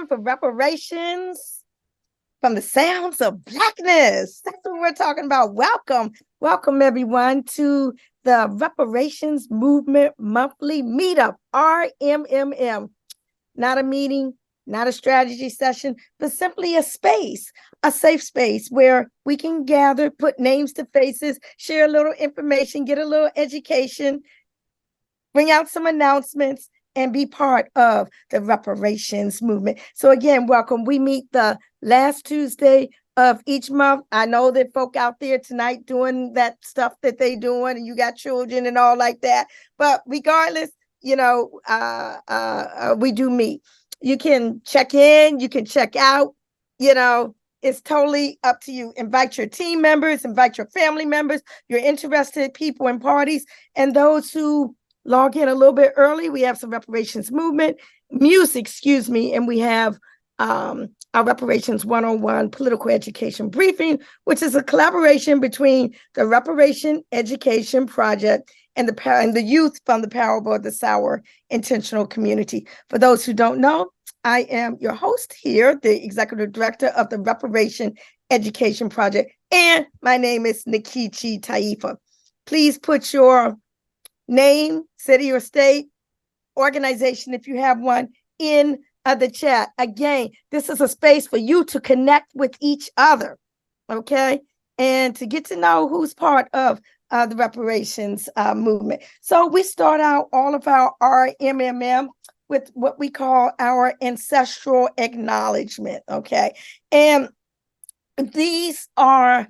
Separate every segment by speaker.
Speaker 1: time for reparations from the sounds of Blackness. That's what we're talking about. Welcome everyone to the Reparations Movement Monthly Meetup, RMMM. Not a meeting, not a strategy session, but simply a space, a safe space where we can gather, put names to faces, share a little information, get a little education, bring out some announcements, and be part of the reparations movement. So again, welcome. We meet the last Tuesday of each month. I know that folk out there tonight doing that stuff that they doing, and you got children and all like that. But regardless, we do meet. You can check in, you can check out, it's totally up to you. Invite your team members, invite your family members, your interested people and parties, and those who log in a little bit early. We have some reparations music, and we have our Reparations 101 political education briefing, which is a collaboration between the Reparation Education Project and the youth from the Parable of the Sour Intentional Community. For those who don't know, I am your host here, the executive director of the Reparation Education Project, and my name is Nikichi Taifa. Please put your name, city or state, organization, if you have one, in the chat. Again, this is a space for you to connect with each other, okay? And to get to know who's part of the reparations movement. So we start out all of our RMMM with what we call our ancestral acknowledgement, okay? And these are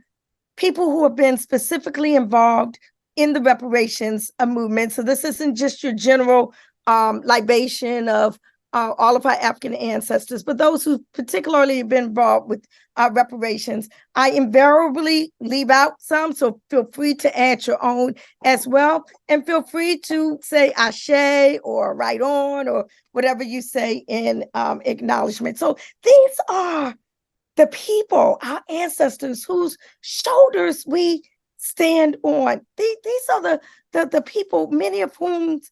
Speaker 1: people who have been specifically involved in the reparations movement. So this isn't just your general libation of all of our African ancestors, but those who particularly have been involved with reparations. I invariably leave out some, so feel free to add your own as well. And feel free to say ashe or right on or whatever you say in acknowledgement. So these are the people, our ancestors, whose shoulders we stand on. These are the people, many of whom's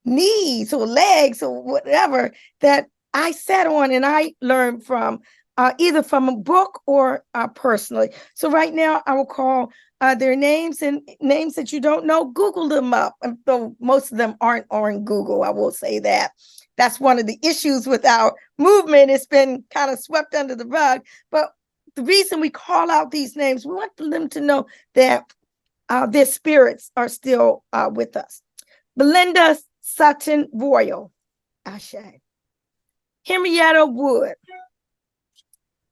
Speaker 1: knees or legs or whatever that I sat on and I learned from, either from a book or personally. So right now I will call their names, and names that you don't know, Google them up. And though most of them aren't on Google, I will say that. That's one of the issues with our movement. It's been kind of swept under the rug. But the reason we call out these names, we want them to know that their spirits are still with us. Belinda Sutton Royal, Ashe. Henrietta Wood,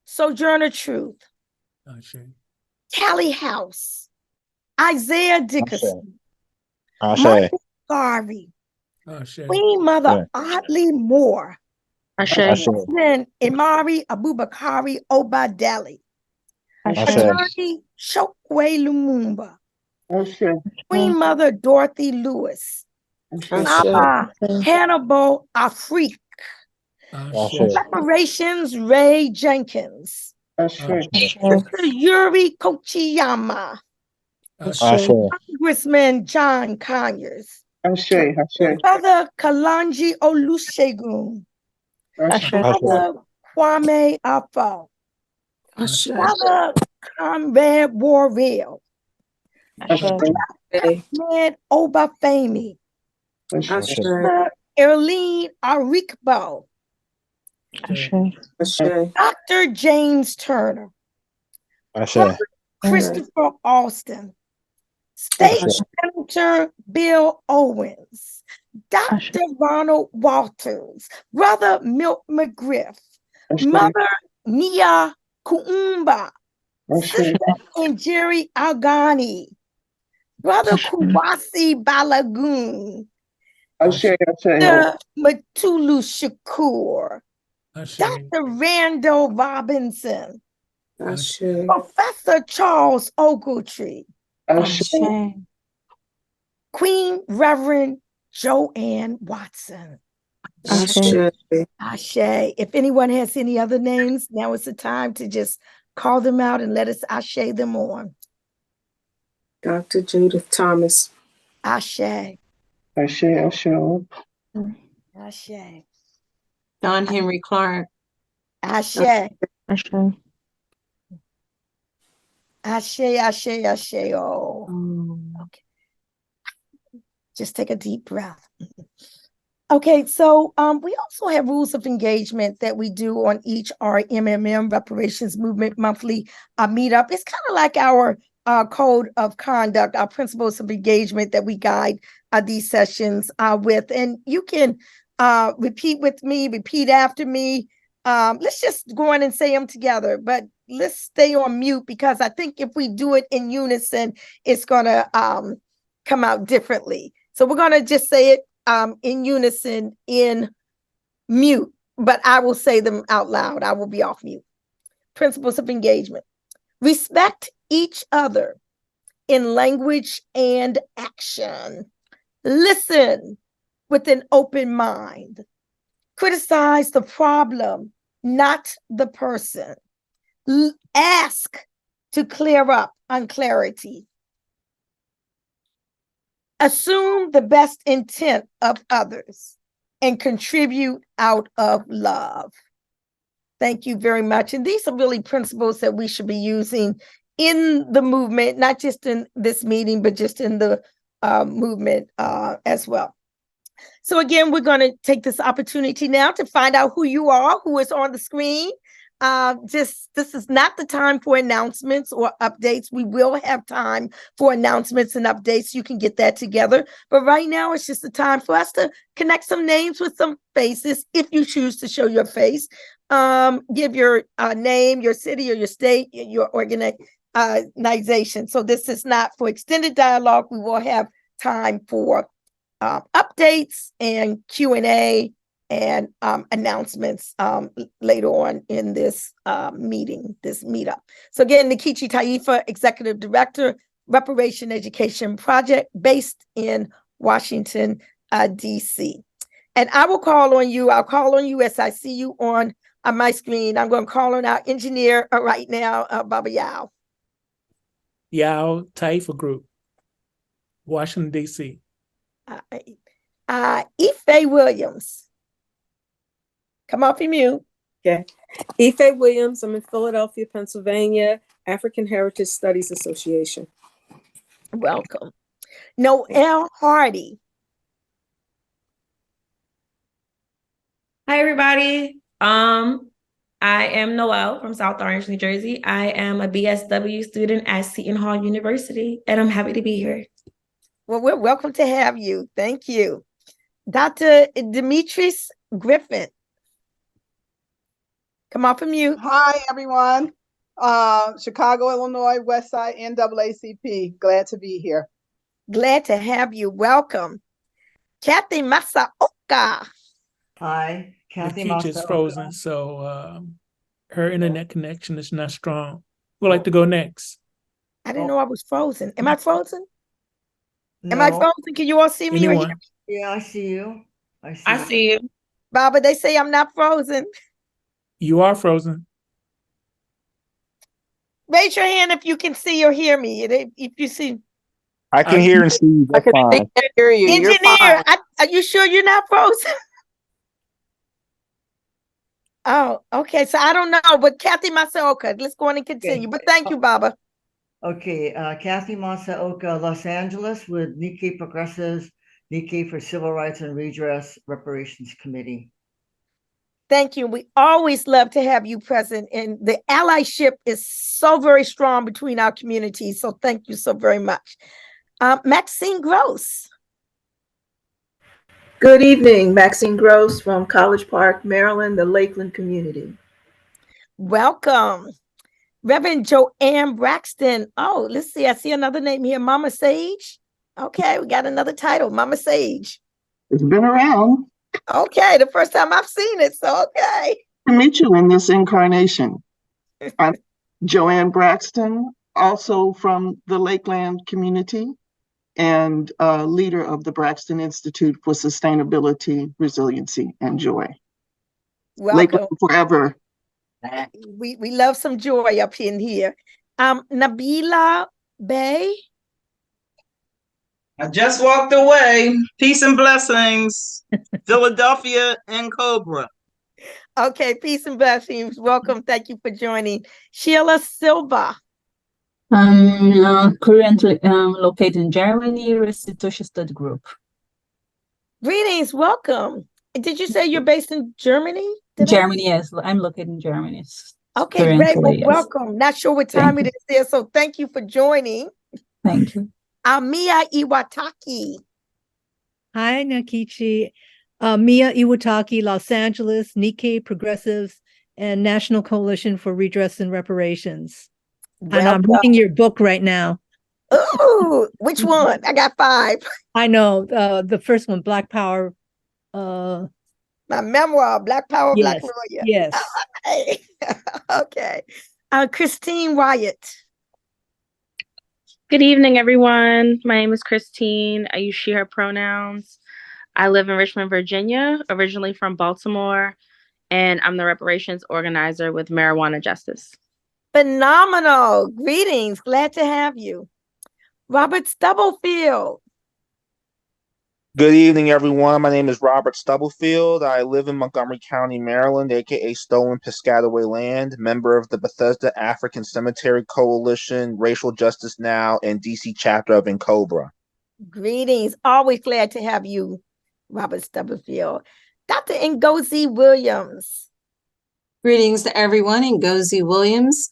Speaker 1: Sojourner Truth,
Speaker 2: Ashe.
Speaker 1: Callie House, Isaiah Dickerson,
Speaker 3: Ashe.
Speaker 1: Martin Garvey,
Speaker 2: Ashe.
Speaker 1: Queen Mother Audley Moore,
Speaker 4: Ashe.
Speaker 1: Then Imari Abubakari Obadeli, Attorney Chokwe Lumumba, Queen Mother Dorothy Lewis, Saba Hannibal Afrique, Reparations Ray Jenkins, Mr. Yuri Kochiyama, Congressman John Conyers, Brother Kalanji Olusegun, Brother Kwame Afo, Brother Comrade Warville, Ahmed Obafemi, Brother Erlene Arikbo, Dr. James Turner, Brother Christopher Alston, State Senator Bill Owens, Dr. Ronald Walters, Brother Milt McGriff, Mother Nia Kuumba, Sister Jerry Algani, Brother Kuwasi Balagoon, Dr. Matulu Shakur, Dr. Randall Robinson, Professor Charles Ogletree, Queen Reverend Joanne Watson. Ashe. If anyone has any other names, now is the time to just call them out and let us ashe them on.
Speaker 4: Dr. Judith Thomas.
Speaker 1: Ashe.
Speaker 5: Ashe.
Speaker 1: Ashe.
Speaker 2: Don Henry Clark.
Speaker 1: Ashe.
Speaker 3: Ashe.
Speaker 1: Ashe, ashe, ashe. Oh, okay. Just take a deep breath. Okay, so we also have rules of engagement that we do on each RMMM Reparations Movement Monthly meetup. It's kind of like our code of conduct, our principles of engagement that we guide these sessions with. And you can repeat with me, repeat after me. Let's just go on and say them together, but let's stay on mute because I think if we do it in unison, it's going to come out differently. So we're going to just say it in unison in mute, but I will say them out loud. I will be off mute. Principles of engagement. Respect each other in language and action. Listen with an open mind. Criticize the problem, not the person. Ask to clear up unclarity. Assume the best intent of others and contribute out of love. Thank you very much. And these are really principles that we should be using in the movement, not just in this meeting, but just in the movement as well. So again, we're going to take this opportunity now to find out who you are, who is on the screen. This is not the time for announcements or updates. We will have time for announcements and updates. You can get that together. But right now, it's just the time for us to connect some names with some faces if you choose to show your face. Give your name, your city or your state, your organization. So this is not for extended dialogue. We will have time for updates and Q&A and announcements later on in this meeting, this meetup. So again, Nikichi Taifa, Executive Director, Reparation Education Project based in Washington, D.C. And I will call on you. I'll call on you as I see you on my screen. I'm going to call on our engineer right now, Baba Yao.
Speaker 4: Yao Taifa Group, Washington, D.C.
Speaker 1: Ife Williams. Come off your mute.
Speaker 5: Okay. Ife Williams, I'm in Philadelphia, Pennsylvania, African Heritage Studies Association.
Speaker 1: Welcome. Noelle Hardy.
Speaker 3: Hi, everybody. I am Noelle from South Orange, New Jersey. I am a BSW student at Seton Hall University, and I'm happy to be here.
Speaker 1: Well, we're welcome to have you. Thank you. Dr. Demetrius Griffin. Come off of mute.
Speaker 6: Hi, everyone. Chicago, Illinois, Westside, NAACP. Glad to be here.
Speaker 1: Glad to have you. Welcome. Kathy Masaoka.
Speaker 7: Hi, Kathy
Speaker 4: The future's
Speaker 7: Masaoka.
Speaker 4: frozen, so her internet connection is not strong. Who'd like to go next?
Speaker 1: I didn't know I was frozen. Am I frozen?
Speaker 7: No.
Speaker 1: Am I frozen? Can you all see me?
Speaker 4: Anyone?
Speaker 7: Yeah, I see you.
Speaker 3: I see you.
Speaker 1: Baba, they say I'm not frozen.
Speaker 4: You are frozen.
Speaker 1: Raise your hand if you can see or hear me. If you see.
Speaker 8: I can hear and see you. That's fine.
Speaker 5: Hear you. You're
Speaker 1: Engineer,
Speaker 5: fine.
Speaker 1: are you sure you're not frozen? Oh, okay. So I don't know, but Kathy Masaoka, let's go on and continue. But thank you, Baba.
Speaker 7: Okay, Kathy Masaoka, Los Angeles, with Nikkei Progressives, Nikkei for Civil Rights and Redress Reparations Committee.
Speaker 1: Thank you. We always love to have you present, and the allyship is so very strong between our communities. So thank you so very much. Maxine Gross.
Speaker 9: Good evening, Maxine Gross from College Park, Maryland, the Lakeland community.
Speaker 1: Welcome. Reverend Joanne Braxton. Oh, let's see. I see another name here. Mama Sage. Okay, we got another title, Mama Sage.
Speaker 10: It's been around.
Speaker 1: Okay, the first time I've seen it, so okay.
Speaker 10: To meet you in this incarnation. I'm Joanne Braxton, also from the Lakeland community and leader of the Braxton Institute for Sustainability, Resiliency, and Joy.
Speaker 1: Welcome.
Speaker 10: Lakeland forever.
Speaker 1: We love some joy up in here. Nabila Bay.
Speaker 11: I just walked away. Peace and blessings. Philadelphia and Cobra.
Speaker 1: Okay, peace and blessings. Welcome. Thank you for joining. Sheila Silva.
Speaker 12: I'm currently located in Germany, Restitution Study Group.
Speaker 1: Greetings. Welcome. Did you say you're based in Germany?
Speaker 12: Germany, yes. I'm located in Germany.
Speaker 1: Okay, great. Well,
Speaker 12: Yes.
Speaker 1: welcome. Not sure what time it is there, so thank you for joining.
Speaker 12: Thank you.
Speaker 1: Mia Iwataki.
Speaker 13: Hi, Nakichi. Mia Iwataki, Los Angeles, Nikkei Progressives, and National Coalition for Redress and Reparations. And I'm reading your book right now.
Speaker 1: Ooh, which one? I got 5.
Speaker 13: I know. The first one, Black Power.
Speaker 1: My memoir, Black Power,
Speaker 13: Yes,
Speaker 1: Black Warrior.
Speaker 13: yes.
Speaker 1: Okay. Okay. Christine Wyatt.
Speaker 14: Good evening, everyone. My name is Christine. I use she, her pronouns. I live in Richmond, Virginia, originally from Baltimore, and I'm the reparations organizer with Marijuana Justice.
Speaker 1: Phenomenal. Greetings. Glad to have you. Robert Stubblefield.
Speaker 8: Good evening, everyone. My name is Robert Stubblefield. I live in Montgomery County, Maryland, aka Stolen Piscataway Land, member of the Bethesda African Cemetery Coalition, Racial Justice Now, and DC chapter of NCOBRA.
Speaker 1: Greetings. Always glad to have you, Robert Stubblefield. Dr. Ngozi Williams.
Speaker 2: Greetings to everyone. Ngozi Williams,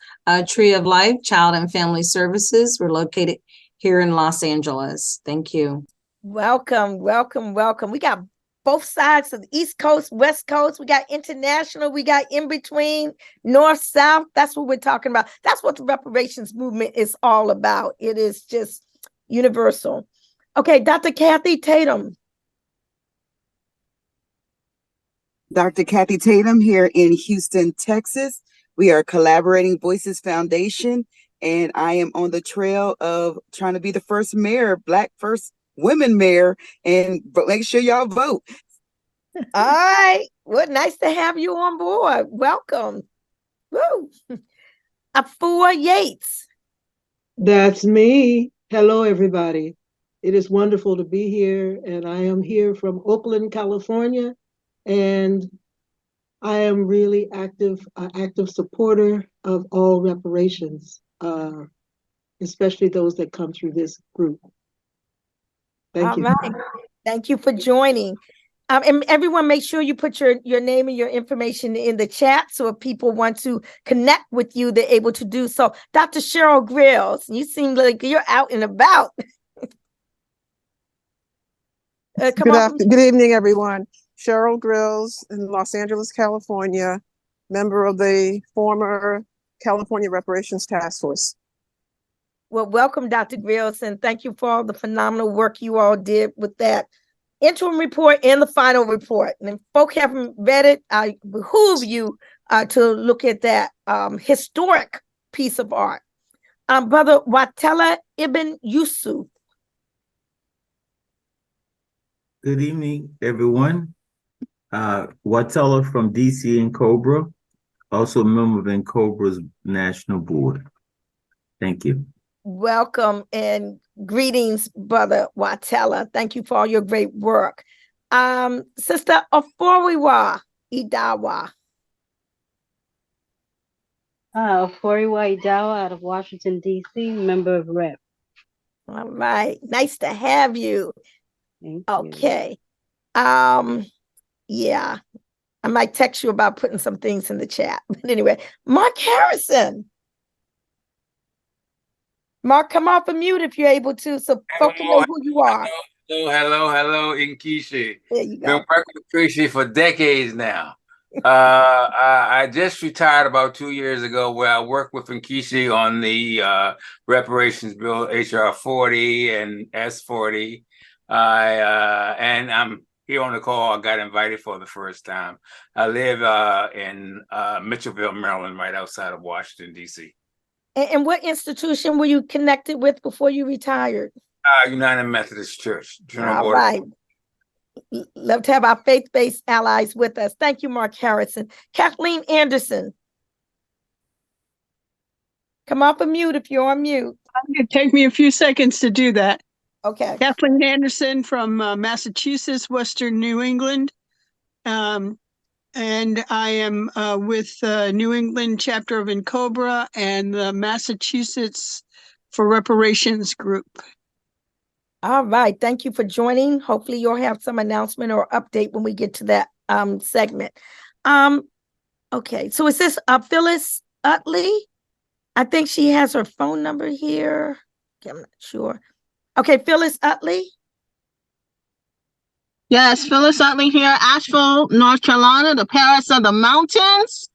Speaker 2: Tree of Life, Child and Family Services. We're located here in Los Angeles. Thank you.
Speaker 1: Welcome, welcome, welcome. We got both sides of the East Coast, West Coast. We got international. We got in between, North, South. That's what we're talking about. That's what the reparations movement is all about. It is just universal. Okay, Dr. Kathy Tatum.
Speaker 15: Dr. Kathy Tatum here in Houston, Texas. We are Collaborating Voices Foundation, and I am on the trail of trying to be the first mayor, Black first women mayor, and make sure y'all vote.
Speaker 1: All right. Well, nice to have you on board. Welcome. Woo. Afua Yates.
Speaker 16: That's me. Hello, everybody. It is wonderful to be here, and I am here from Oakland, California, and I am really active supporter of all reparations, especially those that come through this group. Thank you.
Speaker 1: All right. Thank you for joining. And everyone, make sure you put your name and your information in the chat, so if people want to connect with you, they're able to do so. Dr. Cheryl Grills, you seem like you're out and about.
Speaker 17: Good evening, everyone. Cheryl Grills in Los Angeles, California, member of the former California Reparations Task Force.
Speaker 1: Well, welcome, Dr. Grills, and thank you for all the phenomenal work you all did with that interim report and the final report. And if folk haven't read it, I behoove you to look at that historic piece of art. Brother Watela Ibn Yusuf.
Speaker 18: Good evening, everyone. Watella from DC and Cobra, also a member of NCOBRA's National Board. Thank you.
Speaker 1: Welcome and greetings, Brother Watela. Thank you for all your great work. Sister Oforiwa Idawa.
Speaker 19: Oforiwa Idawa out of Washington, D.C., member of REP.
Speaker 1: All right. Nice to have you.
Speaker 19: Thank
Speaker 1: you. Yeah. I might text you about putting some things in the chat. But anyway, Mark Harrison. Mark, come off of mute if you're able to, so folks know who you are.
Speaker 20: Hello, Nkechi.
Speaker 1: There you go.
Speaker 20: Been working with Tracy for decades now. I just retired about 2 years ago, where I worked with Nkechi on the reparations bill, HR 40 and S40. And I'm here on the call. I got invited for the first time. I live in Mitchellville, Maryland, right outside of Washington, D.C.
Speaker 1: And what institution were you connected with before you retired?
Speaker 20: United Methodist Church.
Speaker 1: All right. Love to have our faith-based allies with us. Thank you, Mark Harrison. Kathleen Anderson. Come off of mute if you're on mute.
Speaker 21: It'd take me a few seconds to do that.
Speaker 1: Okay.
Speaker 21: Kathleen Anderson from Massachusetts, Western New England. And I am with New England chapter of NCOBRA and the Massachusetts for Reparations group.
Speaker 1: All right. Thank you for joining. Hopefully you'll have some announcement or update when we get to that segment. Okay. So is this Phyllis Utley? I think she has her phone number here. Okay, I'm not sure. Okay, Phyllis Utley.
Speaker 11: Yes, Phyllis Utley here, Asheville, North Carolina, the Paris of the mountains.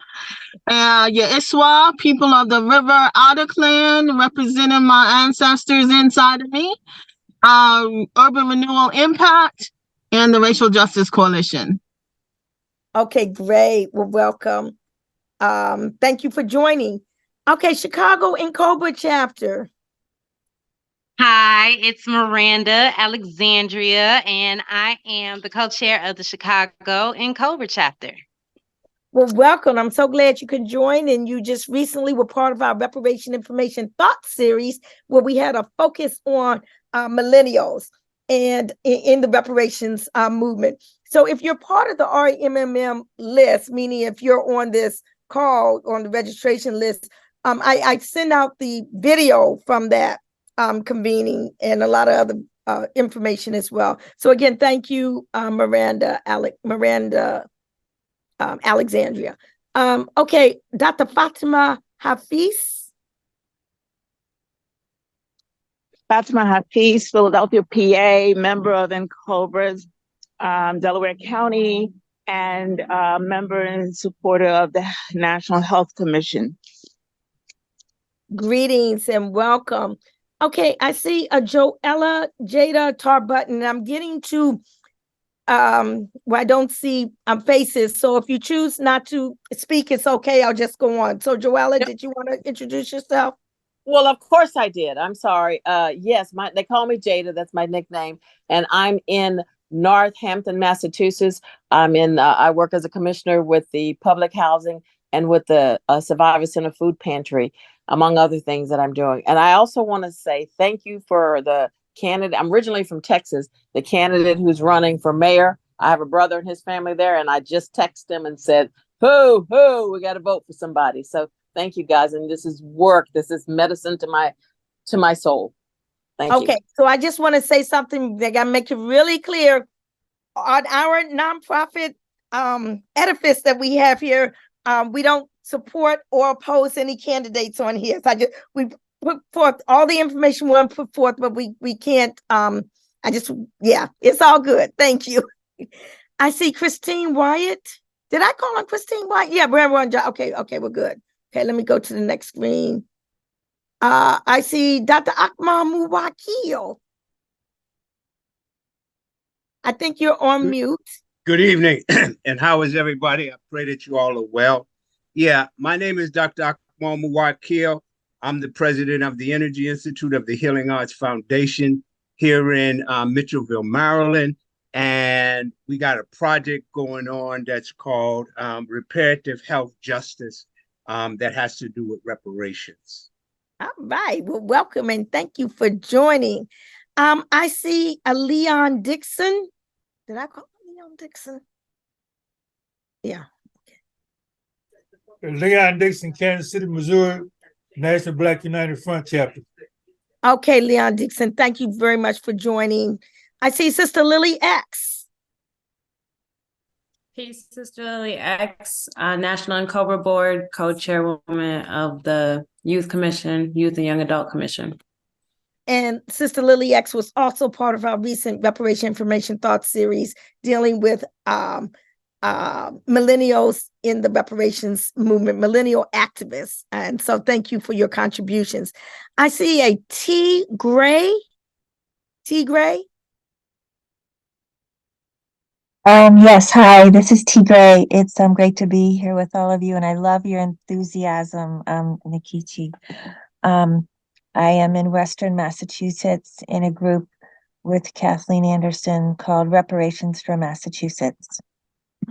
Speaker 11: Iswa, people of the River Otter Clan, representing my ancestors inside of me. Urban Renewal Impact, and the Racial Justice Coalition.
Speaker 1: Okay, great. Well, welcome. Thank you for joining. Okay, Chicago NCOBRA chapter.
Speaker 22: Hi, it's Miranda Alexandria, and I am the co-chair of the Chicago NCOBRA chapter.
Speaker 1: Well, welcome. I'm so glad you could join. And you just recently were part of our Reparation Information Thought series, where we had a focus on millennials and in the reparations movement. So if you're part of the REMMM list, meaning if you're on this call on the registration list, I send out the video from that convening and a lot of other information as well. So again, thank you, Miranda Alexandria. Okay, Dr. Fatima Hafiz.
Speaker 23: Fatima Hafiz, Philadelphia, PA, member of NCOBRA's Delaware County, and member and supporter of the National Health Commission.
Speaker 1: Greetings and welcome. Okay, I see a Joella Jada Tarbutton. I'm getting to where I don't see faces. So if you choose not to speak, it's okay. I'll just go on. So Joella, did you want to introduce yourself?
Speaker 24: Well, of course I did. I'm sorry. Yes, they call me Jada. That's my nickname. And I'm in Northampton, Massachusetts. I work as a commissioner with the public housing and with the Survivor Center Food Pantry, among other things that I'm doing. And I also want to say thank you for the candidate. I'm originally from Texas, the candidate who's running for mayor. I have a brother and his family there, and I just texted him and said, we got to vote for somebody. So thank you guys. And this is work. This is medicine to my soul. Thank you.
Speaker 1: Okay, so I just want to say something that I make it really clear on our nonprofit edifice that we have here. We don't support or oppose any candidates on here. So we put forth all the information we want to put forth, but we can't. It's all good. Thank you. I see Christine Wyatt. Did I call on Christine Wyatt? Yeah, we're on. Okay, we're good. Okay, let me go to the next screen. I see Dr. Akmal Muwakil. I think you're on mute.
Speaker 25: Good evening, and how is everybody? I pray that you all are well. Yeah, my name is Dr. Akmal Muwakil. I'm the president of the Energy Institute of the Healing Arts Foundation here in Mitchellville, Maryland. And we got a project going on that's called Reparative Health Justice that has to do with reparations.
Speaker 1: All right. Well, welcome and thank you for joining. I see a Leon Dixon. Did I call Leon Dixon? Yeah.
Speaker 26: Leon Dixon, Kansas City, Missouri, National Black United Front chapter.
Speaker 1: Okay, Leon Dixon, thank you very much for joining. I see Sister Lily X.
Speaker 3: Peace, Sister Lily X, National NCOBRA Board, co-chairwoman of the Youth Commission, Youth and Young Adult Commission.
Speaker 1: And Sister Lily X was also part of our recent Reparation Information Thought series dealing with millennials in the reparations movement, millennial activists. And so thank you for your contributions. I see a T. Gray. T. Gray?
Speaker 27: Yes, hi, this is T. Gray. It's great to be here with all of you, and I love your enthusiasm, Nikichi. I am in Western Massachusetts in a group with Kathleen Anderson called Reparations for Massachusetts.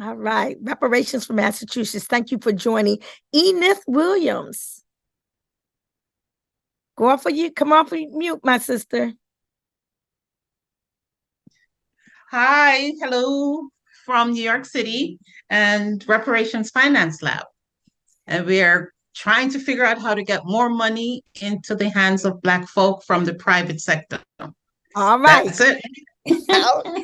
Speaker 1: All right, Reparations for Massachusetts. Thank you for joining. Enith Williams. Come off of mute, my sister.
Speaker 4: Hi, hello from New York City and Reparations Finance Lab. And we are trying to figure out how to get more money into the hands of Black folk from the private sector.
Speaker 1: All right.
Speaker 4: That's it.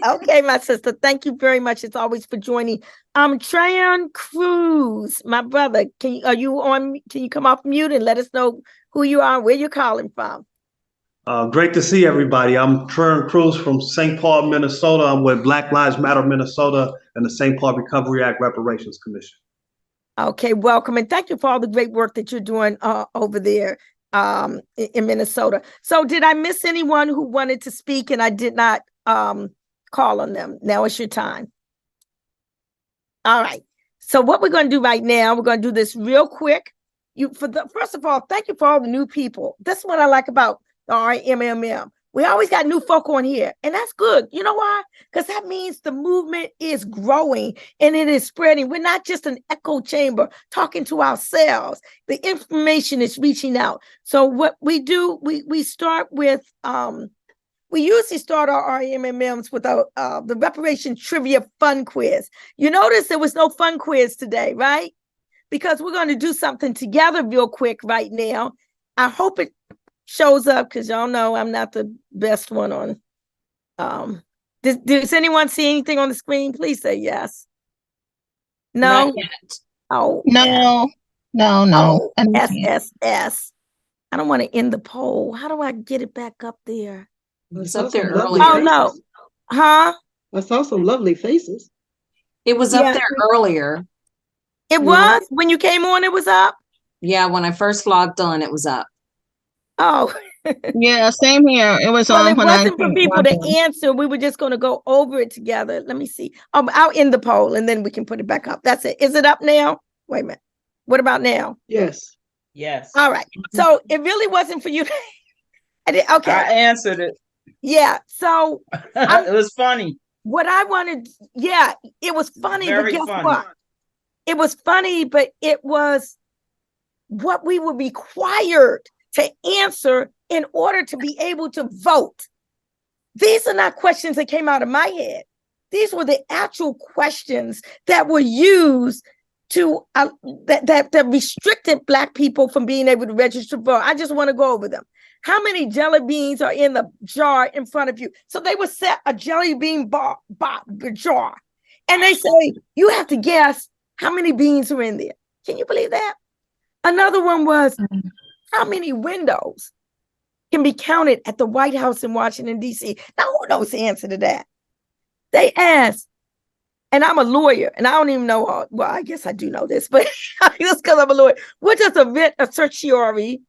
Speaker 1: Okay, my sister. Thank you very much as always for joining. Trayon Cruz, my brother. Can you come off mute and let us know who you are, where you're calling from?
Speaker 5: Great to see everybody. I'm Trern Cruz from St. Paul, Minnesota. I'm with Black Lives Matter Minnesota and the St. Paul Recovery Act Reparations Commission.
Speaker 1: Okay, welcome. And thank you for all the great work that you're doing over there in Minnesota. So did I miss anyone who wanted to speak and I did not call on them? Now it's your time. All right. So what we're going to do right now, we're going to do this real quick. First of all, thank you for all the new people. This is what I like about the RMMM. We always got new folk on here, and that's good. You know why? Because that means the movement is growing and it is spreading. We're not just an echo chamber talking to ourselves. The information is reaching out. So what we do, we start with, we usually start our RMMMs with the Reparation Trivia Fun Quiz. You notice there was no fun quiz today, right? Because we're going to do something together real quick right now. I hope it shows up because y'all know I'm not the best one on. Does anyone see anything on the screen? Please say yes. No.
Speaker 4: Not yet.
Speaker 1: Oh
Speaker 4: No.
Speaker 1: Oh, SSS. I don't want to end the poll. How do I get it back up there?
Speaker 2: It's up there earlier.
Speaker 1: Oh no. Huh?
Speaker 16: I saw some lovely faces.
Speaker 2: It was up there earlier.
Speaker 1: It was? When you came on, it was up?
Speaker 2: Yeah, when I first logged on, it was up.
Speaker 1: Oh.
Speaker 11: Yeah, same here. It was on
Speaker 1: It
Speaker 11: when
Speaker 1: wasn't for people to
Speaker 11: on.
Speaker 1: answer. We were just going to go over it together. Let me see. I'll end the poll and then we can put it back up. That's it. Is it up now? Wait a minute. What about now?
Speaker 16: Yes.
Speaker 4: Yes.
Speaker 1: All right. So it really wasn't for you. Okay.
Speaker 4: I answered it.
Speaker 1: Yeah. So
Speaker 4: it was funny.
Speaker 1: What I wanted, yeah, it was funny,
Speaker 4: Very
Speaker 1: but guess
Speaker 4: funny.
Speaker 1: what? It was funny, but it was what we were required to answer in order to be able to vote. These are not questions that came out of my head. These were the actual questions that were used to that restricted Black people from being able to register to vote. I just want to go over them. How many jelly beans are in the jar in front of you? So they would set a jelly bean jar, and they say you have to guess how many beans are in there. Can you believe that? Another one was how many windows can be counted at the White House in Washington, D.C. Now, who knows the answer to that? They asked, and I'm a lawyer, and I don't even know, well, I guess I do know this, but just because I'm a lawyer, what does a writ of certiorari,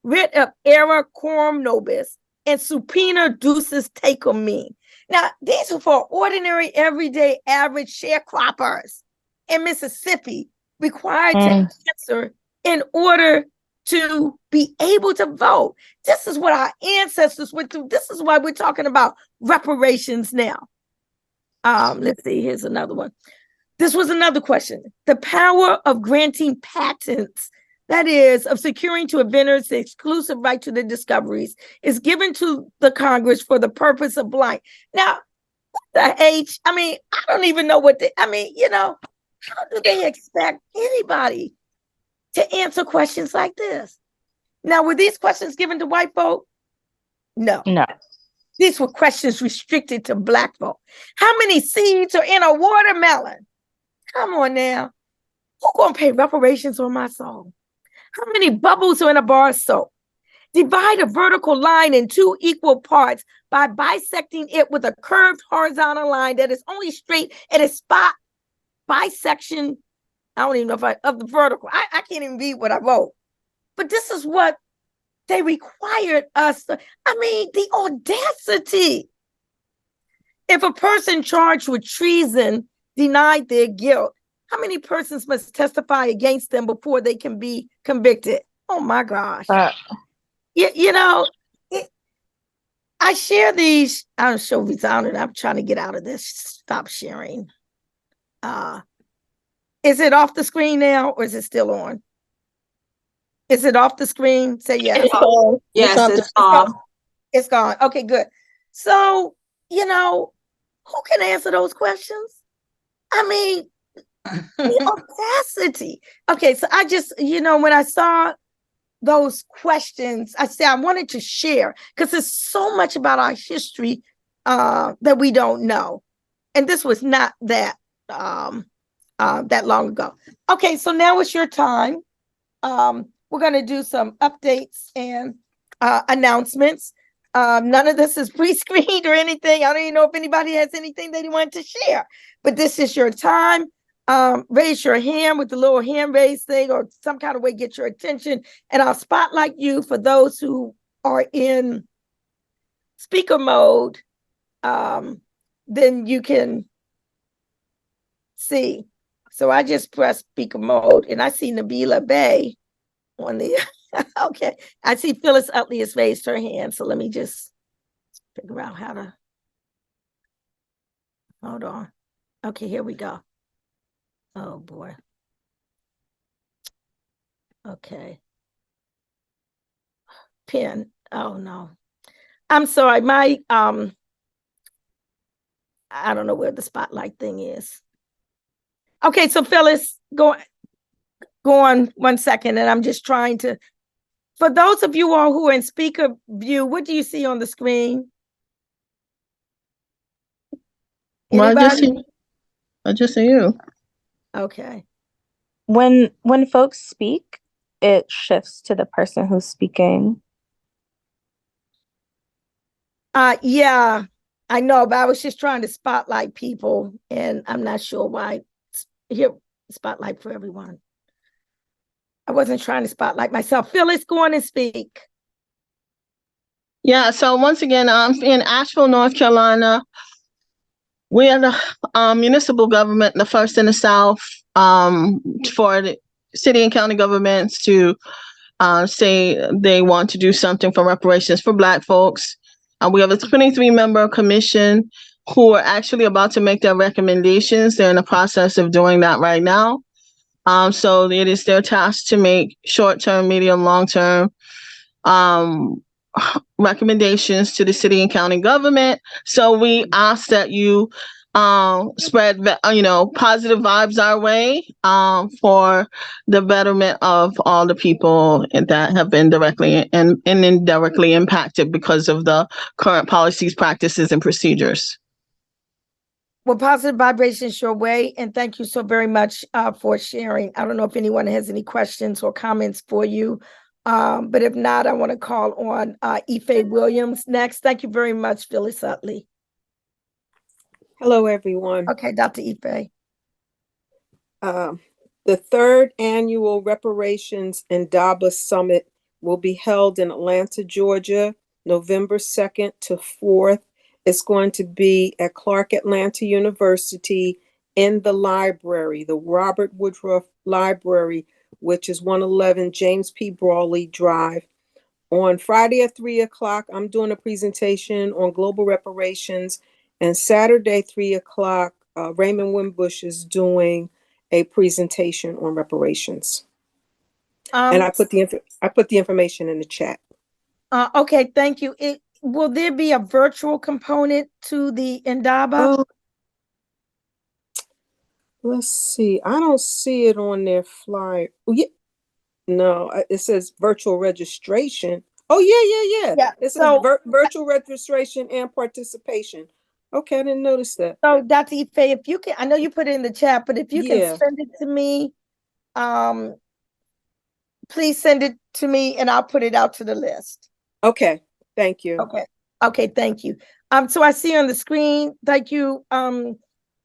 Speaker 1: writ of error quorum nobis, and subpoena ducis tecum mean? Now, these are for ordinary, everyday, average sharecroppers in Mississippi required to answer in order to be able to vote. This is what our ancestors went through. This is why we're talking about reparations now. Let's see, here's another one. This was another question. The power of granting patents, that is, of securing to inventors the exclusive right to their discoveries, is given to the Congress for the purpose of blind. Now, what the H? I mean, I don't even know what how do they expect anybody to answer questions like this? Now, were these questions given to white folk? No. These were questions restricted to Black folk. How many seeds are in a watermelon? Come on now. Who's going to pay reparations on my soul? How many bubbles are in a bar of soap? Divide a vertical line in 2 equal parts by bisecting it with a curved horizontal line that is only straight at a spot bisection. I don't even know if of the vertical. I can't even read what I wrote. But this is what they required us to, the audacity. If a person charged with treason denied their guilt, how many persons must testify against them before they can be convicted? Oh my gosh. I share these. I'm so resounded. I'm trying to get out of this. Stop sharing. Is it off the screen now or is it still on? Is it off the screen? Say yes.
Speaker 2: Yes, it's off.
Speaker 1: It's gone. Okay, good. So, Who can answer those questions? I mean, the audacity. Okay, so I just, when I saw those questions, I said I wanted to share because there's so much about our history that we don't know. And this was not that that long ago. Okay, so now it's your time. We're going to do some updates and announcements. None of this is pre-screened or anything. I don't even know if anybody has anything they want to share, but this is your time. Raise your hand with the little hand raise thing or some kind of way, get your attention, and I'll spotlight you for those who are in speaker mode. Then you can see. So I just press speaker mode and I see Nabila Bay on the, okay. I see Phyllis Utley has raised her hand. So let me just figure out how to, hold on. Okay, here we go. Oh boy. Okay. Pin. Oh no. I'm sorry. My, I don't know where the spotlight thing is. Okay, so Phyllis, go on 1 second, and I'm just trying to, for those of you all who are in speaker view, what do you see on the screen?
Speaker 11: Well,
Speaker 1: Anybody?
Speaker 11: I just see you.
Speaker 1: Okay.
Speaker 6: When folks speak, it shifts to the person who's speaking.
Speaker 1: Yeah, I know, but I was just trying to spotlight people, and I'm not sure why. Here, spotlight for everyone. I wasn't trying to spotlight myself. Phyllis, go on and speak.
Speaker 11: Yeah, so once again, in Asheville, North Carolina, we are the municipal government, the first in the South, for the city and county governments to say they want to do something for reparations for Black folks. We have a 23-member commission who are actually about to make their recommendations. They're in the process of doing that right now. So it is their task to make short-term, medium, long-term recommendations to the city and county government. So we ask that you spread, positive vibes our way for the betterment of all the people that have been directly and indirectly impacted because of the current policies, practices, and procedures.
Speaker 1: Well, positive vibrations your way, and thank you so very much for sharing. I don't know if anyone has any questions or comments for you, but if not, I want to call on Ife Williams next. Thank you very much, Phyllis Utley.
Speaker 7: Hello, everyone.
Speaker 1: Okay, Dr. Ife.
Speaker 7: The third annual Reparations Indaba Summit will be held in Atlanta, Georgia, November 2nd to 4th. It's going to be at Clark Atlanta University in the library, the Robert Woodruff Library, which is 111 James P. Brawley Drive. On Friday at 3 o'clock, I'm doing a presentation on global reparations. And Saturday, 3 o'clock, Raymond Wimbush is doing a presentation on reparations. And I put the information in the chat.
Speaker 1: Okay, thank you. Will there be a virtual component to the Indaba?
Speaker 7: Let's see. I don't see it on their flyer. Oh, yeah. No, it says virtual registration. Oh, yeah.
Speaker 1: Yeah.
Speaker 7: It says virtual registration and participation. Okay, I didn't notice that.
Speaker 1: So, Dr. Ife, if you can, I know you put it in the chat, but if you can
Speaker 7: Yeah.
Speaker 1: send it to me, please send it to me and I'll put it out to the list.
Speaker 7: Okay, thank you.
Speaker 1: Okay, thank you. So I see on the screen, thank you, Mama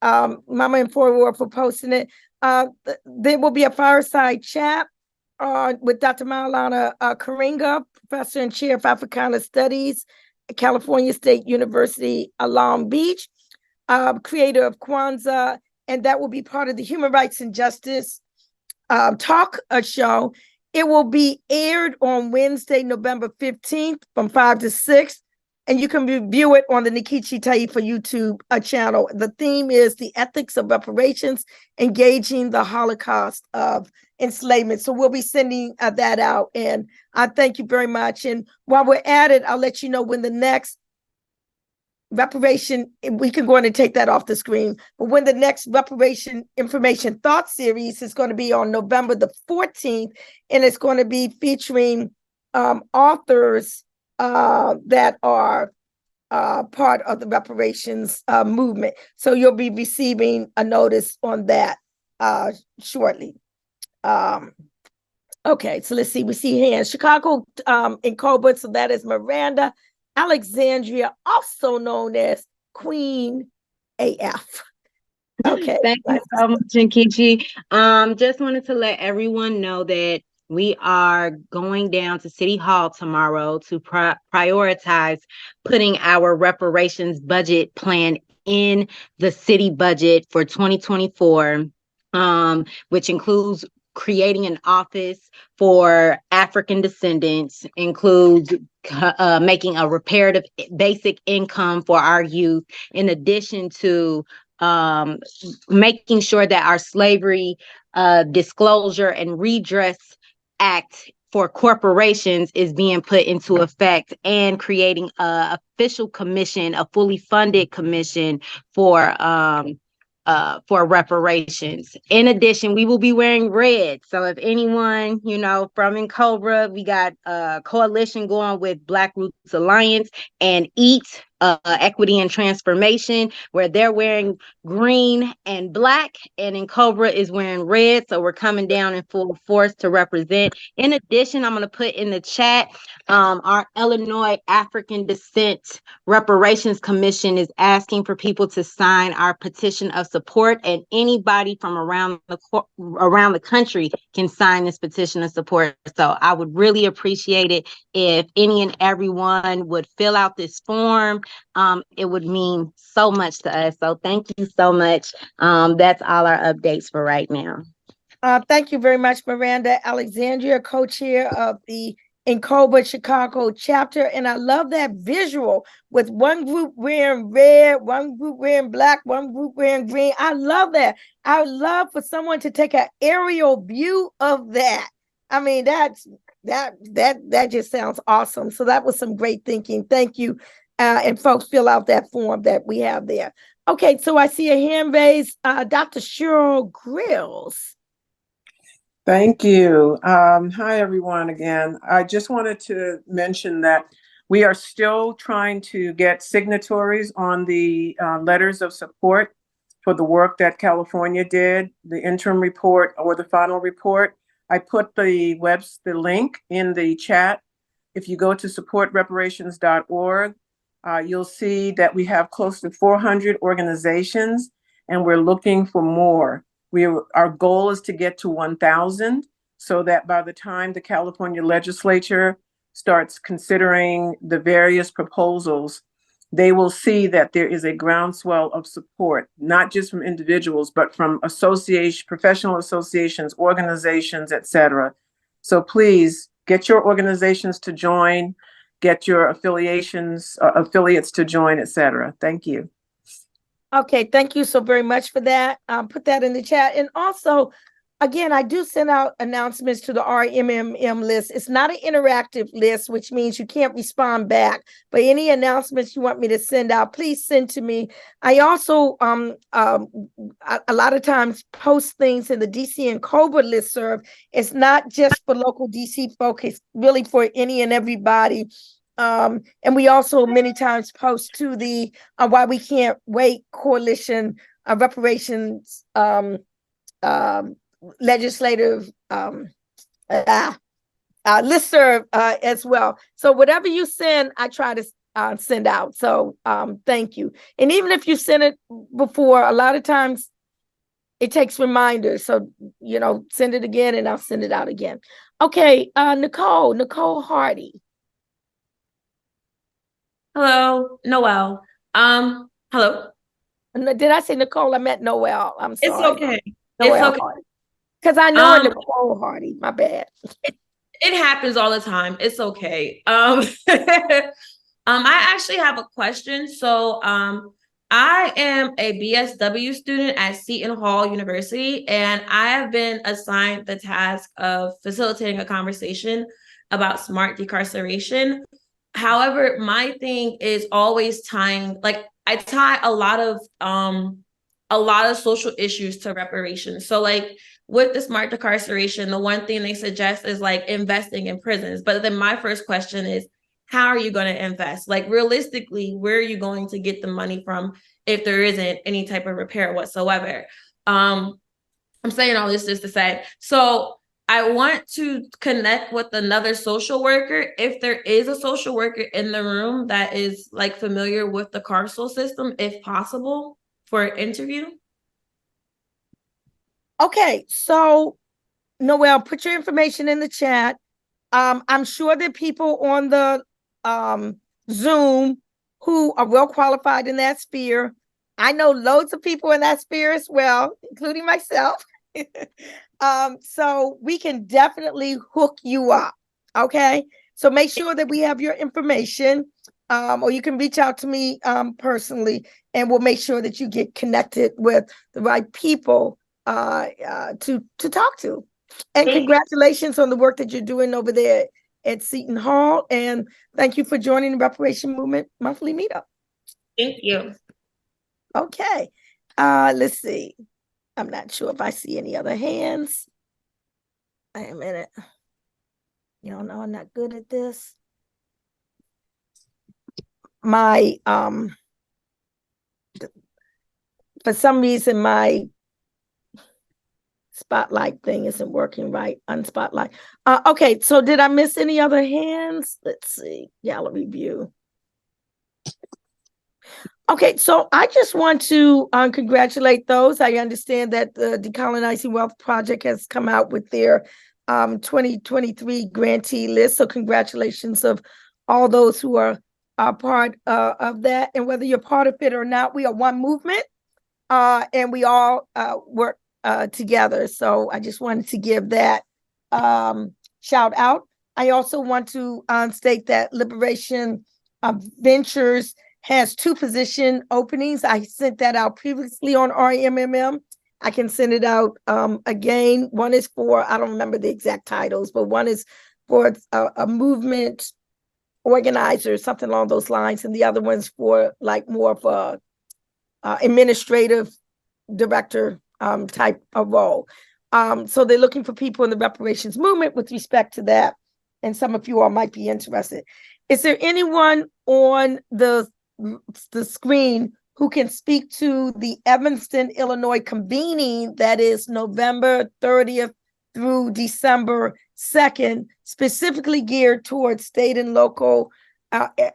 Speaker 1: and Forward for posting it. There will be a fireside chat with Dr. Maulana Karinga, Professor and Chair of Africana Studies at California State University, Long Beach, creator of Kwanzaa, and that will be part of the Human Rights and Justice talk show. It will be aired on Wednesday, November 15th from 5 to 6. And you can view it on the Nikichi Taifa YouTube channel. The theme is the ethics of reparations, engaging the Holocaust of enslavement. So we'll be sending that out. And I thank you very much. And while we're at it, I'll let you know when the next reparation, we can go in and take that off the screen, but when the next reparation information thought series is going to be on November the 14th, and it's going to be featuring authors that are part of the reparations movement. So you'll be receiving a notice on that shortly. Okay, so let's see. We see hands. Chicago in Cobra, so that is Miranda Alexandria, also known as Queen AF. Okay.
Speaker 22: Thank you so much, Nkechi. Just wanted to let everyone know that we are going down to City Hall tomorrow to prioritize putting our reparations budget plan in the city budget for 2024, which includes creating an office for African descendants, includes making a reparative basic income for our youth, in addition to making sure that our slavery disclosure and redress act for corporations is being put into effect, and creating a official commission, a fully funded commission for reparations. In addition, we will be wearing red. So if anyone, from in Cobra, we got a coalition going with Black Roots Alliance and EAT, Equity and Transformation, where they're wearing green and black, and in Cobra is wearing red. So we're coming down in full force to represent. In addition, I'm going to put in the chat, our Illinois African Descent Reparations Commission is asking for people to sign our petition of support, and anybody from around the country can sign this petition of support. So I would really appreciate it if any and everyone would fill out this form. It would mean so much to us. So thank you so much. That's all our updates for right now.
Speaker 1: Thank you very much, Miranda Alexandria, co-chair of the Cobra Chicago chapter. And I love that visual with one group wearing red, one group wearing black, one group wearing green. I love that. I would love for someone to take an aerial view of that. I mean, that just sounds awesome. So that was some great thinking. Thank you. And folks, fill out that form that we have there. Okay, so I see a hand raised. Dr. Cheryl Grills.
Speaker 17: Thank you. Hi, everyone, again. I just wanted to mention that we are still trying to get signatories on the letters of support for the work that California did, the interim report or the final report. I put the link in the chat. If you go to supportreparations.org, you'll see that we have close to 400 organizations, and we're looking for more. Our goal is to get to 1,000, so that by the time the California legislature starts considering the various proposals, they will see that there is a groundswell of support, not just from individuals, but from professional associations, organizations, etc. So please get your organizations to join, get your affiliates to join, etc. Thank you.
Speaker 1: Okay, thank you so very much for that. Put that in the chat. And also, again, I do send out announcements to the RMMM list. It's not an interactive list, which means you can't respond back. But any announcements you want me to send out, please send to me. I also, a lot of times, post things in the DC and Cobra listserv. It's not just for local DC folk. It's really for any and everybody. And we also many times post to the Why We Can't Wait Coalition reparations legislative listserv as well. So whatever you send, I try to send out. So thank you. And even if you send it before, a lot of times it takes reminders. So, send it again and I'll send it out again. Okay, Nicole Hardy.
Speaker 3: Hello, Noel. Hello.
Speaker 1: Did I say Nicole? I meant Noel. I'm sorry.
Speaker 3: It's okay.
Speaker 1: Noel
Speaker 3: It's okay.
Speaker 1: Because I know a Nicole Hardy. My bad.
Speaker 3: It happens all the time. It's okay. I actually have a question. So, I am a BSW student at Seton Hall University, and I have been assigned the task of facilitating a conversation about smart decarceration. However, my thing is always tying, like I tie a lot of social issues to reparations. So like with the smart decarceration, the one thing they suggest is like investing in prisons. But then my first question is, how are you going to invest? Like realistically, where are you going to get the money from if there isn't any type of repair whatsoever? I'm saying all this just to say, so I want to connect with another social worker. If there is a social worker in the room that is like familiar with the carceral system, if possible, for an interview.
Speaker 1: Okay, so Noel, put your information in the chat. I'm sure that people on the Zoom who are well qualified in that sphere. I know loads of people in that sphere as well, including myself. So we can definitely hook you up. Okay, so make sure that we have your information, or you can reach out to me personally, and we'll make sure that you get connected with the right people to talk to. And congratulations on the work that you're doing over there at Seton Hall. And thank you for joining the Reparation Movement Monthly Meetup.
Speaker 3: Thank you.
Speaker 1: Okay. Let's see. I'm not sure if I see any other hands. Wait a minute. Y'all know I'm not good at this. My for some reason my spotlight thing isn't working right. Unspotlight. Okay, so did I miss any other hands? Let's see. Gallery view. Okay, so I just want to congratulate those. I understand that the Decolonizing Wealth Project has come out with their 2023 grantee list. So congratulations of all those who are part of that. And whether you're part of it or not, we are one movement and we all work together. So I just wanted to give that shout out. I also want to state that Liberation Ventures has 2 position openings. I sent that out previously on RMMM. I can send it out again. One is for, I don't remember the exact titles, but one is for a movement organizer, something along those lines. And the other one's for like more of a administrative director type of role. So they're looking for people in the reparations movement with respect to that. And some of you all might be interested. Is there anyone on the screen who can speak to the Evanston, Illinois convening that is November 30th through December 2nd, specifically geared towards state and local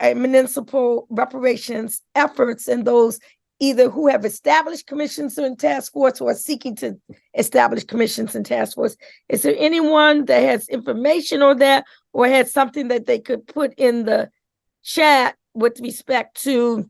Speaker 1: municipal reparations efforts, and those either who have established commissions and task force or are seeking to establish commissions and task force? Is there anyone that has information on that or has something that they could put in the chat with respect to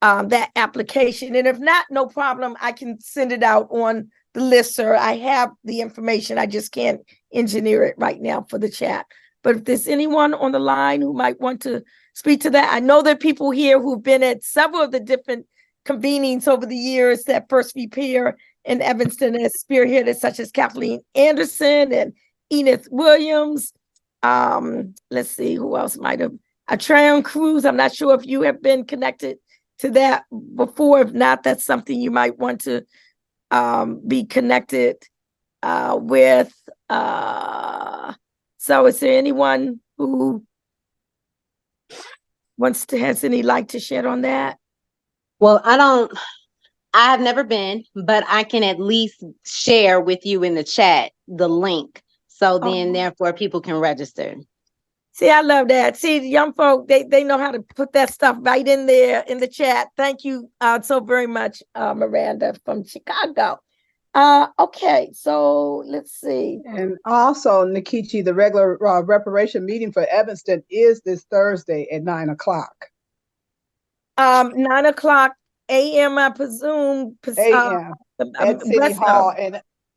Speaker 1: that application? And if not, no problem. I can send it out on the listserv. I have the information. I just can't engineer it right now for the chat. But if there's anyone on the line who might want to speak to that, I know there are people here who've been at several of the different convenings over the years that First Repair in Evanston has spearheaded, such as Kathleen Anderson and Edith Williams. Let's see who else might have. Trion Cruz. I'm not sure if you have been connected to that before. If not, that's something you might want to be connected with. So is there anyone who has any light to shed on that?
Speaker 22: Well, I have never been, but I can at least share with you in the chat the link. So then therefore people can register.
Speaker 1: See, I love that. See, the young folk, they know how to put that stuff right in there in the chat. Thank you so very much, Miranda from Chicago. Okay, so let's see.
Speaker 8: And also, Nikichi, the regular reparation meeting for Evanston is this Thursday at 9 o'clock.
Speaker 1: 9 o'clock a.m. I presume.
Speaker 8: A.m. at City Hall,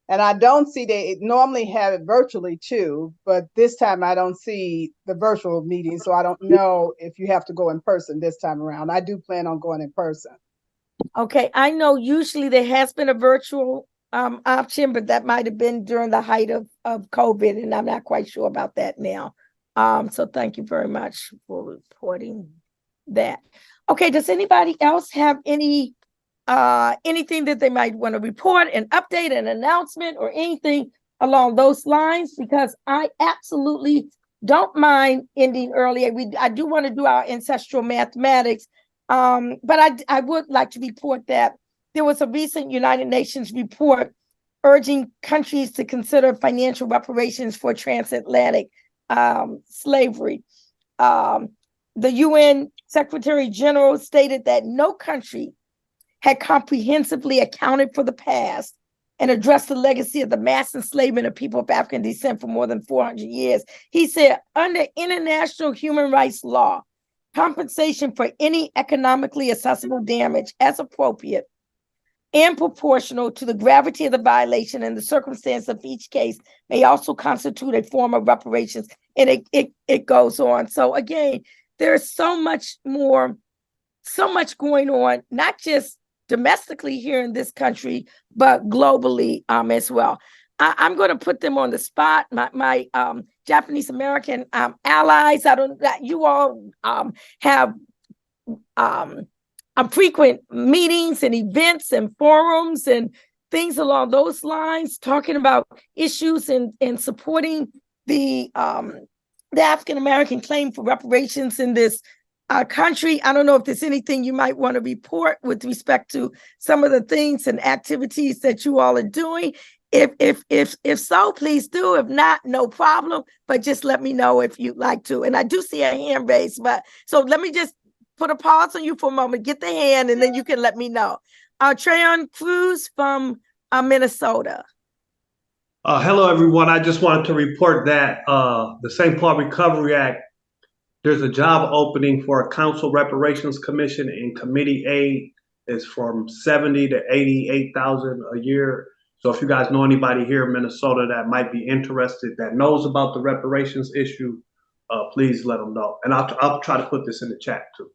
Speaker 8: and I don't see they normally have it virtually too, but this time I don't see the virtual meeting, so I don't know if you have to go in person this time around. I do plan on going in person.
Speaker 1: Okay, I know usually there has been a virtual option, but that might have been during the height of COVID, and I'm not quite sure about that now. So thank you very much for reporting that. Okay, does anybody else have anything that they might want to report, an update, an announcement, or anything along those lines? Because I absolutely don't mind ending earlier. I do want to do our ancestral mathematics, but I would like to report that there was a recent United Nations report urging countries to consider financial reparations for transatlantic slavery. The UN Secretary General stated that no country had comprehensively accounted for the past and addressed the legacy of the mass enslavement of people of African descent for more than 400 years. He said, under international human rights law, compensation for any economically accessible damage as appropriate and proportional to the gravity of the violation and the circumstance of each case may also constitute a form of reparations. And it goes on. So again, there's so much going on, not just domestically here in this country, but globally as well. I'm going to put them on the spot. My Japanese American allies, you all have frequent meetings and events and forums and things along those lines, talking about issues and supporting the African American claim for reparations in this country. I don't know if there's anything you might want to report with respect to some of the things and activities that you all are doing. If so, please do. If not, no problem. But just let me know if you'd like to. And I do see a hand raised, but so let me just put a pause on you for a moment, get the hand, and then you can let me know. Trayon Cruz from Minnesota.
Speaker 5: Hello, everyone. I just wanted to report that the St. Paul Recovery Act, there's a job opening for a council reparations commission, and committee aid is from 70 to 88,000 a year. So if you guys know anybody here in Minnesota that might be interested, that knows about the reparations issue, please let them know. And I'll try to put this in the chat too.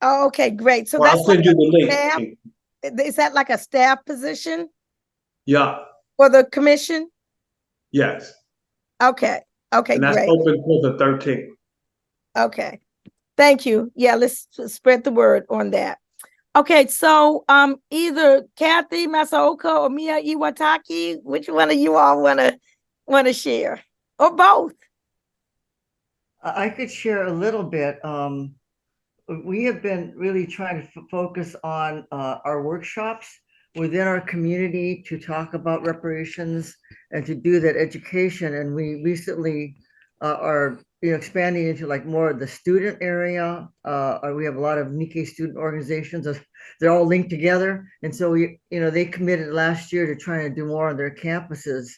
Speaker 1: Oh, okay, great. So
Speaker 5: I'll send you the link.
Speaker 1: Staff? Is that like a staff position?
Speaker 5: Yeah.
Speaker 1: For the commission?
Speaker 5: Yes.
Speaker 1: Okay. Okay,
Speaker 5: and that's
Speaker 1: great.
Speaker 5: open till the 13th.
Speaker 1: Okay. Thank you. Yeah, let's spread the word on that. Okay, so either Kathy Masaoka or Mia Iwataki, which one of you all wanna share? Or both?
Speaker 9: I could share a little bit. We have been really trying to focus on our workshops within our community to talk about reparations and to do that education. And we recently are expanding into like more of the student area. We have a lot of Nikkei student organizations. They're all linked together. And so they committed last year to trying to do more on their campuses.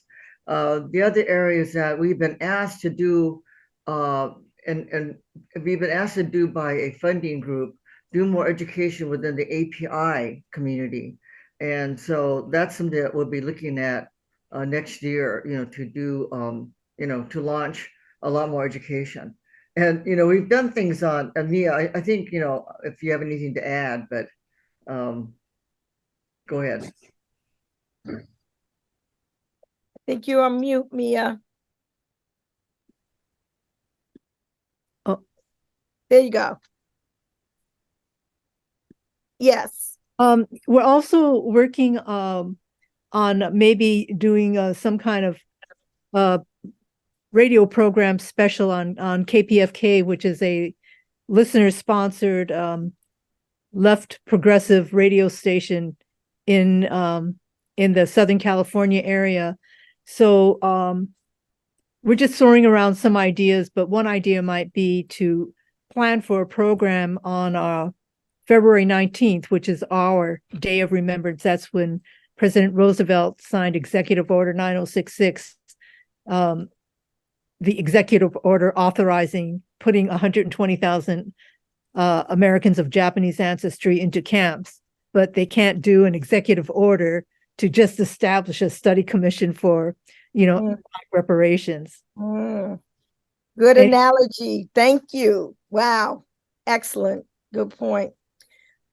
Speaker 9: The other areas that we've been asked to do and we've been asked to do by a funding group, do more education within the API community. And so that's something that we'll be looking at next year, to do, to launch a lot more education. And, we've done things on, Mia, I think, if you have anything to add, but go ahead.
Speaker 1: I think you're on mute, Mia. There you go. Yes.
Speaker 10: We're also working on maybe doing some kind of radio program special on KPFK, which is a listener-sponsored left progressive radio station in the Southern California area. So we're just throwing around some ideas, but one idea might be to plan for a program on February 19th, which is our Day of Remembrance. That's when President Roosevelt signed Executive Order 9066, the executive order authorizing putting 120,000 Americans of Japanese ancestry into camps, but they can't do an executive order to just establish a study commission for, Black reparations.
Speaker 1: Good analogy. Thank you. Wow. Excellent. Good point.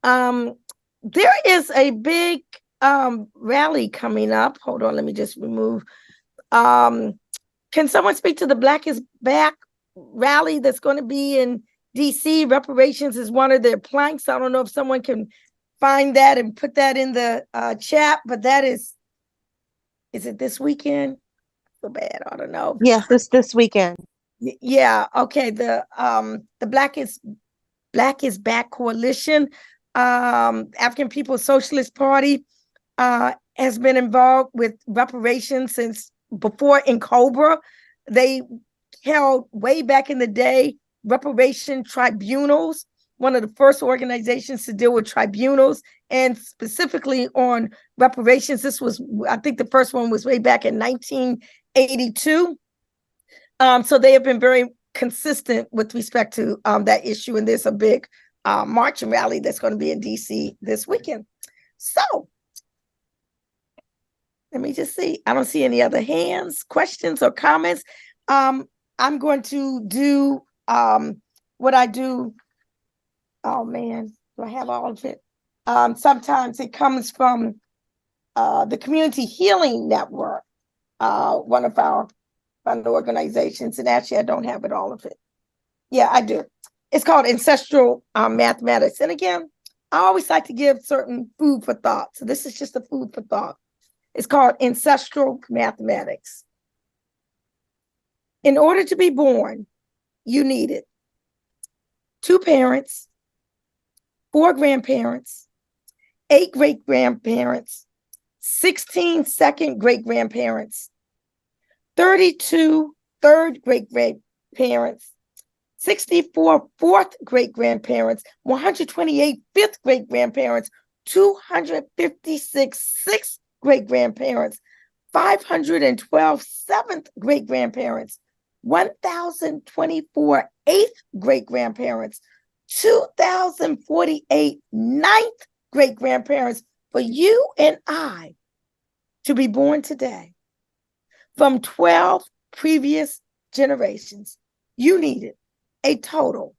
Speaker 1: There is a big rally coming up. Hold on, let me just remove. Can someone speak to the Black is Back rally that's going to be in DC. Reparations is one of their planks. I don't know if someone can find that and put that in the chat, but that is it this weekend? So bad, I don't know.
Speaker 12: Yes, this weekend.
Speaker 1: Yeah, okay. The Black is Back Coalition, African People's Socialist Party, has been involved with reparations since before in Cobra. They held way back in the day reparation tribunals, one of the first organizations to deal with tribunals and specifically on reparations. This was, I think the first one was way back in 1982. So they have been very consistent with respect to that issue. And there's a big march and rally that's going to be in DC this weekend. So let me just see. I don't see any other hands, questions, or comments. I'm going to do what I do. Oh man, do I have all of it? Sometimes it comes from the Community Healing Network, one of our fund organizations, and actually I don't have it, all of it. Yeah, I do. It's called Ancestral Mathematics. And again, I always like to give certain food for thought. So this is just a food for thought. It's called Ancestral Mathematics. In order to be born, you needed 2 parents, 4 grandparents, 8 great-grandparents, 16 second great-grandparents, 32 third great-grandparents, 64 fourth great-grandparents, 128 fifth great-grandparents, 256 sixth great-grandparents, 512 seventh great-grandparents, 1,024 eighth great-grandparents, 2,048 ninth great-grandparents for you and I to be born today. From 12 previous generations, you needed a total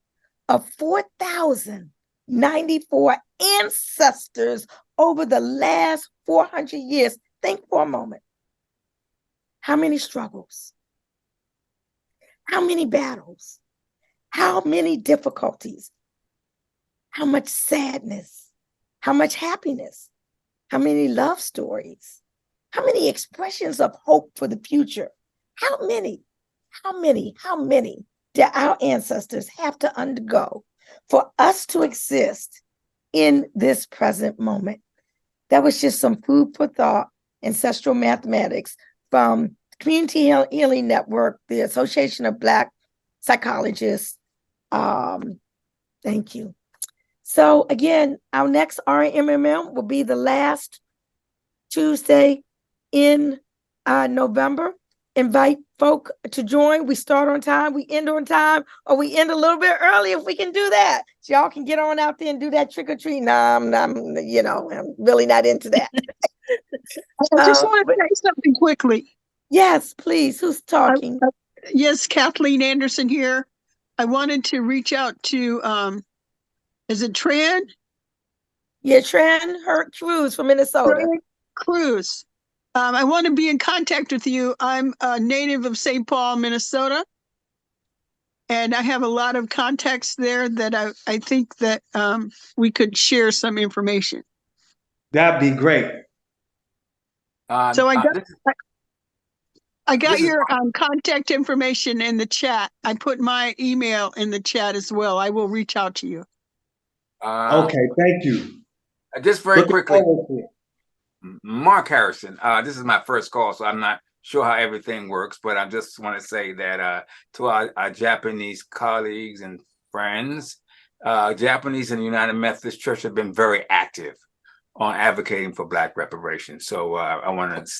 Speaker 1: of 4,094 ancestors over the last 400 years. Think for a moment. How many struggles? How many battles? How many difficulties? How much sadness? How much happiness? How many love stories? How many expressions of hope for the future? How many did our ancestors have to undergo for us to exist in this present moment? That was just some food for thought, ancestral mathematics from Community Healing Network, the Association of Black Psychologists. Thank you. So again, our next RMMM will be the last Tuesday in November. Invite folk to join. We start on time, we end on time, or we end a little bit early if we can do that. So y'all can get on out there and do that trick or treat. I'm really not into that.
Speaker 21: I just want to say something quickly.
Speaker 1: Yes, please. Who's talking?
Speaker 21: Yes, Kathleen Anderson here. I wanted to reach out to, is it Tran?
Speaker 1: Yeah, Tran Cruz from Minnesota.
Speaker 21: Tran Cruz. I want to be in contact with you. I'm a native of St. Paul, Minnesota. And I have a lot of contacts there that I think that we could share some information.
Speaker 5: That'd be great.
Speaker 21: So I got your contact information in the chat. I put my email in the chat as well. I will reach out to you.
Speaker 5: Okay, thank you.
Speaker 13: Just very quickly, Mark Harrison. This is my first call, so I'm not sure how everything works, but I just want to say that to our Japanese colleagues and friends, Japanese and United Methodist Church have been very active on advocating for Black reparations. So I want to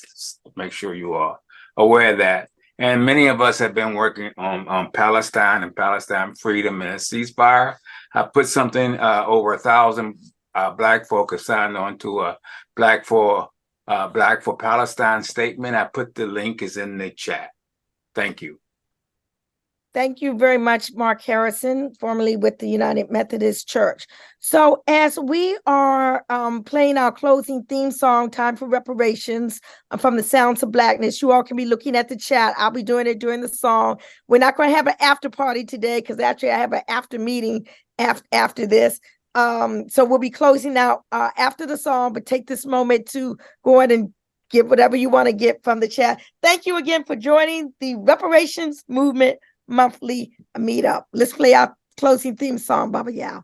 Speaker 13: make sure you are aware of that. And many of us have been working on Palestine and Palestine freedom and a ceasefire. I put something over 1,000 Black folk have signed on to a Black for Palestine statement. I put the link is in the chat. Thank you.
Speaker 1: Thank you very much, Mark Harrison, formerly with the United Methodist Church. So as we are playing our closing theme song, Time for Reparations, from the Sounds of Blackness, you all can be looking at the chat. I'll be doing it during the song. We're not going to have an after party today because actually I have an after meeting after this. So we'll be closing out after the song, but take this moment to go ahead and give whatever you want to get from the chat. Thank you again for joining the Reparations Movement Monthly Meetup. Let's play our closing theme song, Baba Yao.